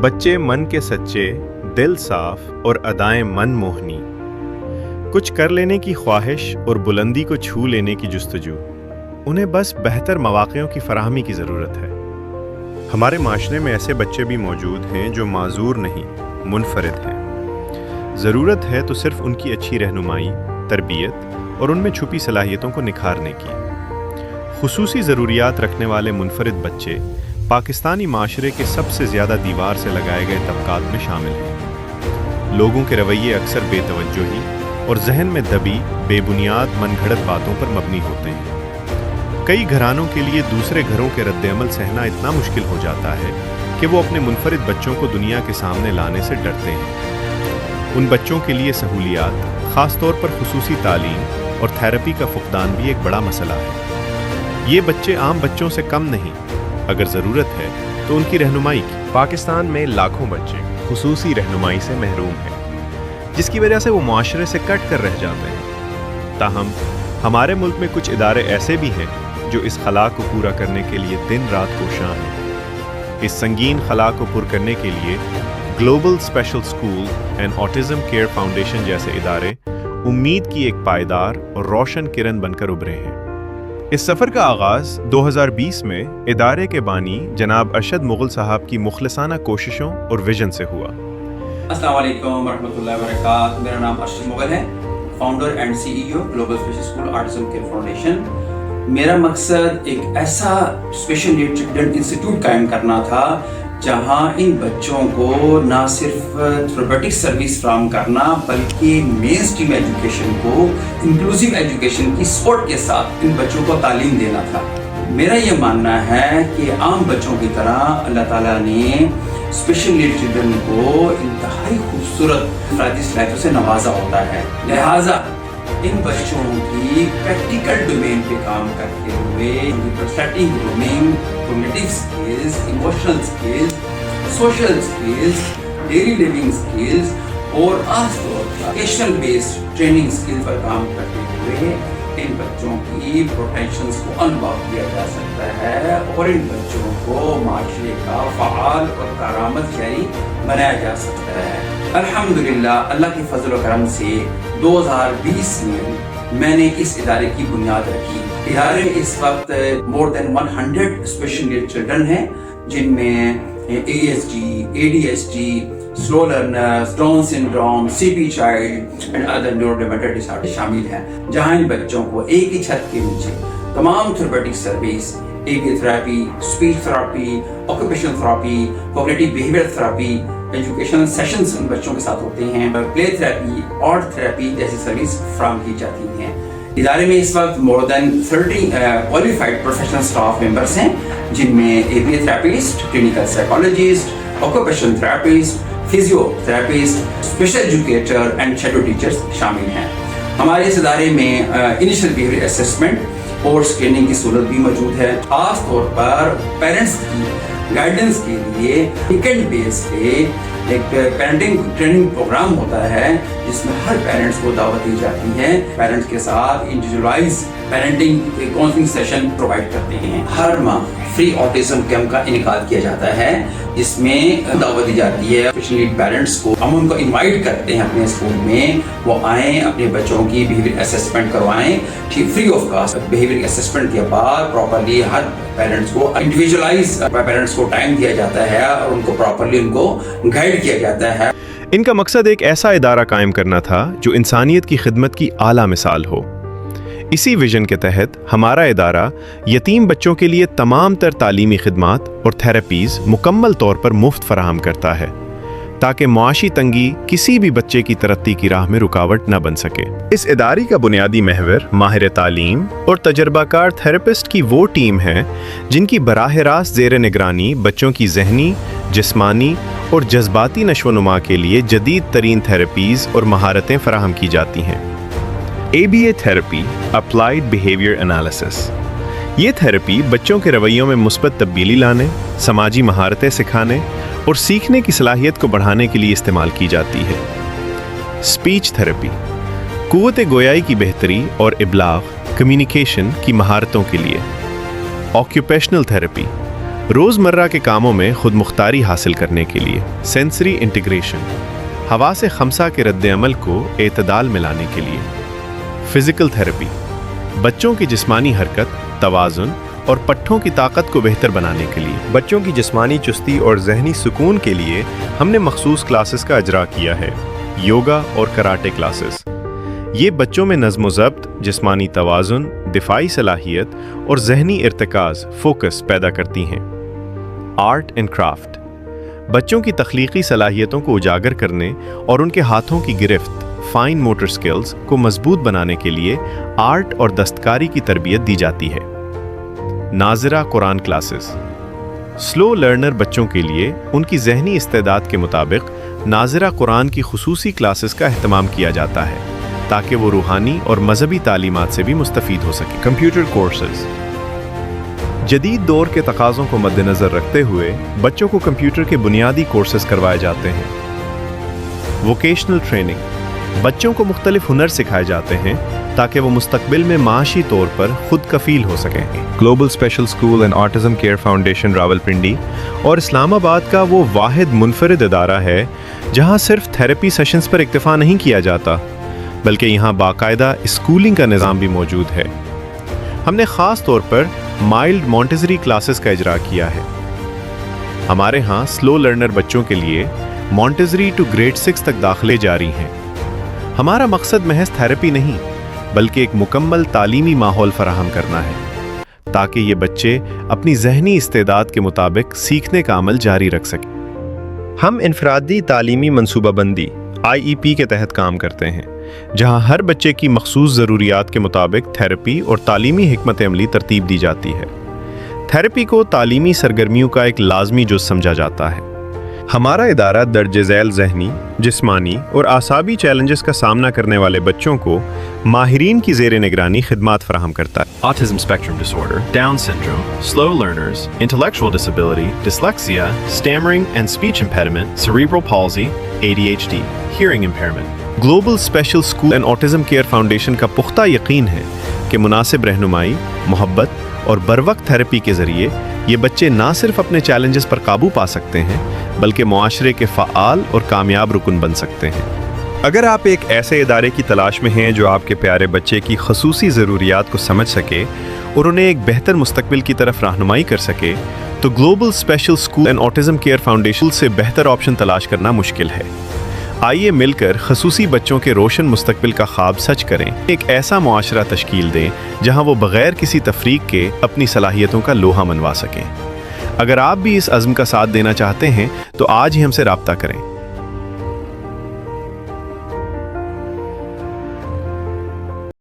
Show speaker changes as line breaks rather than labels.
बच्चे मन के सच्चे, दिल साफ और अदाएं मन मोहनी, कुछ कर लेने की ख्वाहिश और बुलंदी को छू लेने की जुस्तजू। उन्हें बस बेहतर मौक़ों की फराहमी की ज़रूरत है। हमारे माशरे में ऐसे बच्चे भी मौजूद हैं जो माजूर नहीं, मुनफरिद हैं। ज़रूरत है तो सिर्फ उनकी अच्छी रहनुमाई, तरबियत और उनमें छुपी सलाहियतों को निखारने की। खुसूसी ज़रूरियात रखने वाले मुनफरिद बच्चे पाकिस्तानी माशरे के सबसे ज़्यादा दीवार से लगाए गए तबकात में शामिल हैं। लोगों के रवैये अक्सर बेतवज्जोही और जहन में दबी बेबुनियाद मनगढ़ंत बातों पर मबनी होते हैं। कई घरानों के लिए दूसरे घरों के रद्द-ए-अमल सहना इतना मुश्किल हो जाता है कि वो अपने मुनफरिद बच्चों को दुनिया के सामने लाने से डरते हैं। उन बच्चों के लिए सहूलियात, ख़ास तौर पर खुसूसी तालीम और थेरेपी का फुक़दान भी एक बड़ा मसला है। ये बच्चे आम बच्चों से कम नहीं, अगर ज़रूरत है तो उनकी रहनुमाई की। पाकिस्तान में लाखों बच्चे खुसूसी रहनुमाई से महरूम हैं, जिसकी वजह से वो मुआशरे से कट कर रह जाते हैं। ताहम हमारे मुल्क में कुछ इदारे ऐसे भी हैं जो इस खला को पूरा करने के लिए दिन रात कोशां हैं। इस संगीन खला को पुर करने के लिए global special school and autism care foundation जैसे इदारे उम्मीद की एक पायदार और रोशन किरण बनकर उभरे हैं। इस सफ़र का आगाज़ 2020 में इदारे के बानी जनाब अरशद मुग़ल साहब की मुखलिसाना कोशिशों और विजन से हुआ।
अस्सलाम वालेकुम रहमतुल्लाहि व बरकातहू। मेरा नाम अरशद मुग़ल है, founder and CEO global special school autism care foundation. मेरा मकसद एक ऐसा स्पेशल नीड चिल्ड्रन इंस्टीट्यूट कायम करना था जहां इन बच्चों को ना सिर्फ थेरेपेटिक सर्विस फ्राहम करना बल्कि मेन स्ट्रीम एजुकेशन को, इंक्लूसिव एजुकेशन की सपोर्ट के साथ इन बच्चों को तालीम देना था। मेरा ये मानना है कि आम बच्चों की तरह अल्लाह ताला ने स्पेशल नीड चिल्ड्रन को इंतहाई खूबसूरत अफरादी सलाहियतों से नवाजा होता है। लिहाजा इन बच्चों की प्रैक्टिकल डोमेन पे काम करते हुए setting grooming, cognitive skills, emotional skills, social skills, daily living skills और एजुकेशनल बेस्ड ट्रेनिंग स्किल्स पर काम करते हुए इन बच्चों की पोटेंशियल्स को अनलॉक किया जा सकता है और इन बच्चों को माशरे का फ़आल और कारामत शहरी बनाया जा सकता है। अल्हम्दुलिल्लाह, अल्लाह के फजल और करम से 2020 में मैंने इस इदारे की बुनियाद रखी। इदारे में इस वक्त more than 100 special need children हैं, जिनमें ASD, ADHD, slow learners, down syndrome, CP child and other neurodevelopmental disorder शामिल हैं। जहां इन बच्चों को एक ही छत के नीचे तमाम therapeutic service, ABA therapy, speech therapy, occupational therapy, cognitive behaviour therapy, educational sessions उन बच्चों के साथ होते हैं, प्ले थेरेपी, आर्ट थेरेपी जैसी सर्विस फ्राहम की जाती हैं। इदारे में इस वक्त more than 30 qualified professional staff members हैं, जिनमें ABA therapist, clinical psychologist, occupational therapist, physiotherapist, special educator and shadow teachers शामिल हैं। हमारे इस इदारे में इनिशियल बिहेवियर असेसमेंट और स्क्रीनिंग की सहूलत भी मौजूद है। खास तौर पर पेरेंट्स की गाइडेंस के लिए वीकेंड बेस पे एक पेरेंटिंग ट्रेनिंग प्रोग्राम होता है, जिसमें हर पेरेंट्स को दावत दी जाती है। पेरेंट्स के साथ individualise parenting counselling session provide करते हैं। हर माह फ्री ऑटिज्म कैंप का इनेकाद किया जाता है, जिसमें दावत दी जाती है स्पेशल नीड पेरेंट्स को। हम उनको इनवाइट करते हैं अपने स्कूल में, वो आएँ, अपने बच्चों की बिहेवियर असेसमेंट करवाएं, ठीक free of cost. Behaviour assessment के बाद प्रॉपर्ली हर पेरेंट्स को इंडिविजुअलाइज पेरेंट्स को टाइम दिया जाता है और उनको प्रॉपर्ली उनको गाइड किया जाता है।
इनका मकसद एक ऐसा इदारा कायम करना था जो इंसानियत की खिदमत की आला मिसाल हो। इसी विजन के तहत हमारा इदारा यतीम बच्चों के लिए तमाम तर तालीमी खिदमात और थेरेपीज़ मुकम्मल तौर पर मुफ्त फराहम करता है, ताकि मुआशी तंगी किसी भी बच्चे की तरक्की की राह में रुकावट न बन सके। इस इदारे का बुनियादी महवर माहिर तालीम और तजर्बाकार थेरेपिस्ट की वो टीम है जिनकी बराह रास्त ज़ेर निगरानी बच्चों की जहनी, जिस्मानी और जज्बाती नशोनुमा के लिए जदीद तरीन थेरेपीज़ और महारतें फराहम की जाती हैं। ABA therapy, applied behaviour analysis. ये थेरेपी बच्चों के रवैयों में मुस्बत तब्दीली लाने, समाजी महारतें सिखाने और सीखने की सलाहियत को बढ़ाने के लिए इस्तेमाल की जाती है। स्पीच थेरेपी, कुव्वत गोयाई की बेहतरी और इबलाग, कम्युनिकेशन की महारतों के लिए। ऑक्यूपेशनल थेरेपी, روزمرہ کے کاموں میں خود مختاری حاصل کرنے کے لیے سینسری انٹیگریشن، حواس خمسہ کے رد عمل کو اعتدال میں لانے کے لیے فزیکل تھیراپی، بچوں کی جسمانی حرکت، توازن اور پٹھوں کی طاقت کو بہتر بنانے کے لیے بچوں کی جسمانی چستی اور ذہنی سکون کے لیے ہم نے مخصوص کلاسز کا اجرا کیا ہے، یوگا اور کراٹے کلاسز۔ یہ بچوں میں نظم و ضبط، جسمانی توازن، دفاعی صلاحیت اور ذہنی ارتکاز فوکس پیدا کرتی ہیں۔ آرٹ اینڈ کرافٹ، بچوں کی تخلیقی صلاحیتوں کو اجاگر کرنے اور ان کے ہاتھوں کی گرفت، فائن موٹر سکلز کو مضبوط بنانے کے لیے آرٹ اور دستکاری کی تربیت دی جاتی ہے۔ ناظرہ قرآن کلاسز، سلو لرنر بچوں کے لیے ان کی ذہنی استعداد کے مطابق ناظرہ قرآن کی خصوصی کلاسز کا اہتمام کیا جاتا ہے تاکہ وہ روحانی اور مذہبی تعلیمات سے بھی مستفید ہو سکے۔ کمپیوٹر کورسز، جدید دور کے تقاضوں کو مد نظر رکھتے ہوئے بچوں کو کمپیوٹر کے بنیادی کورسز کروائے جاتے ہیں۔ ووکیشنل ٹریننگ، بچوں کو مختلف ہنر سکھائے جاتے ہیں تاکہ وہ مستقبل میں معاشی طور پر خود کفیل ہو سکیں۔ Global special school and autism care foundation Rawalpindi اور اسلام آباد کا وہ واحد منفرد ادارہ ہے جہاں صرف تھیراپی سیشنز پر اکتفا نہیں کیا جاتا بلکہ یہاں باقاعدہ اسکولنگ کا نظام بھی موجود ہے۔ ہم نے خاص طور پر مائلڈ مونٹیسری کلاسز کا اجرا کیا ہے۔ ہمارے ہاں سلو لرنر بچوں کے لیے مونٹیسری ٹو گریڈ 6 تک داخلے جاری ہیں۔ ہمارا مقصد محض تھیراپی نہیں بلکہ ایک مکمل تعلیمی ماحول فراہم کرنا ہے تاکہ یہ بچے اپنی ذہنی استعداد کے مطابق سیکھنے کا عمل جاری رکھ سکیں۔ ہم انفرادی تعلیمی منصوبہ بندی IEP کے تحت کام کرتے ہیں جہاں ہر بچے کی مخصوص ضروریات کے مطابق تھیراپی اور تعلیمی حکمت عملی ترتیب دی جاتی ہے۔ تھیراپی کو تعلیمی سرگرمیوں کا ایک لازمی جز سمجھا جاتا ہے۔ ہمارا ادارہ درج ذیل ذہنی، جسمانی اور اعصابی چیلنجز کا سامنا کرنے والے بچوں کو ماہرین کی زیر نگرانی خدمات فراہم کرتا ہے۔
Autism spectrum disorder, Down syndrome, slow learners, intellectual disability, dyslexia, stammering and speech impediment, cerebral palsy, ADHD, hearing impairment۔
Global special school and autism care foundation کا پختہ یقین ہے کہ مناسب رہنمائی، محبت اور بروقت تھیراپی کے ذریعے یہ بچے نہ صرف اپنے چیلنجز پر قابو پا سکتے ہیں بلکہ معاشرے کے فعال اور کامیاب رکن بن سکتے ہیں۔ اگر آپ ایک ایسے ادارے کی تلاش میں ہیں جو آپ کے پیارے بچے کی خصوصی ضروریات کو سمجھ سکے اور انہیں ایک بہتر مستقبل کی طرف رہنمائی کر سکے تو global special school and autism care foundation سے بہتر آپشن تلاش کرنا مشکل ہے۔ آئیے مل کر خصوصی بچوں کے روشن مستقبل کا خواب سچ کریں، ایک ایسا معاشرہ تشکیل دیں جہاں وہ بغیر کسی تفریق کے اپنی صلاحیتوں کا لوہا منوا سکیں۔ اگر آپ بھی اس عزم کا ساتھ دینا چاہتے ہیں تو آج ہی ہم سے رابطہ کریں۔